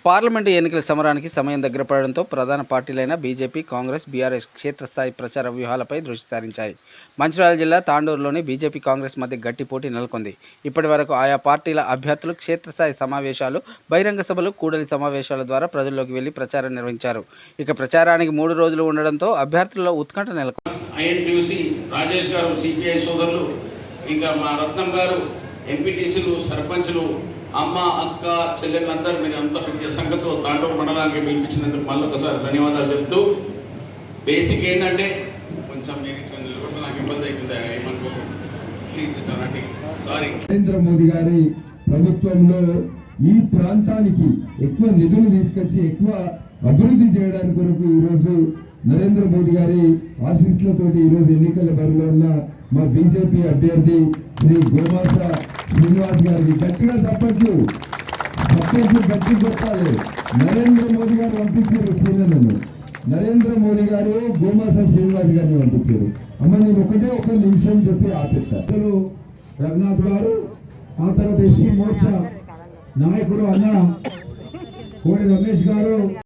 Parliament ఎన్నికల సమరానికి సమయం దగ్గర పడడంతో ప్రధాన పార్టీలైన బీజేపీ, కాంగ్రెస్, బీఆర్ఎస్ క్షేత్రస్థాయి ప్రచార వ్యూహాలపై దృష్టి సారించాయి. మంచిర్యాల జిల్లా తాండూరులోని బీజేపీ, కాంగ్రెస్ మధ్య గట్టి పోటీ నెలకొంది. ఇప్పటి వరకు ఆయా పార్టీల అభ్యర్థులు క్షేత్రస్థాయి సమావేశాలు, బహిరంగ సభలు, కూడలి సమావేశాల ద్వారా ప్రజల్లోకి వెళ్లి ప్రచారం నిర్వహించారు. ఇక ప్రచారానికి 3 రోజులు ఉండడంతో అభ్యర్థుల్లో ఉత్కంఠ నెలకొంది. ఐఎన్టీయూసీ రాజేష్ గారు, సిపిఐ సోదరులు, ఇంకా మా రత్నం గారు, ఎంపీటీసీలు, సర్పంచులు, అమ్మ, అక్క, చెల్లెళ్ళందరూ మీరు అంత పెద్ద సంఖ్యతో తాండూరు మండలానికి పిలిపించినందుకు మళ్ళీ ఒకసారి ధన్యవాదాలు చెప్తూ, బేసిక్ ఏంటంటే కొంచెం మీరు ఇక్కడ నిలబడితే నాకు ఇబ్బంది అవుతుంది, ఏమనుకోకు ప్లీజ్. సారీ. నరేంద్ర మోదీ గారి ప్రభుత్వంలో ఈ ప్రాంతానికి ఎక్కువ నిధులు తీసుకొచ్చి ఎక్కువ అభివృద్ధి చేయడానికి కొరకు ఈరోజు నరేంద్ర మోదీ గారి ఆశీస్సులతోటి ఈరోజు ఎన్నికల బరిలో ఉన్న మా బీజేపీ అభ్యర్థి శ్రీ గోమాస శ్రీనివాస్ గారికి గట్టిగా సపోర్ట్లు గట్టి కొట్టాలి. నరేంద్ర మోదీ గారు పంపించారు సీనియర్లను. నరేంద్ర మోదీ గారు గోమాస శ్రీనివాస్ గారిని పంపించారు. అమ్మ నేను ఒక నిమిషం చెప్పి ఆపేస్తాను. రఘునాథ్ గారు, ఆ తర్వాత ఎస్సీ మోర్చా నాయకుడు అన్న కోడి రమేష్ గారు.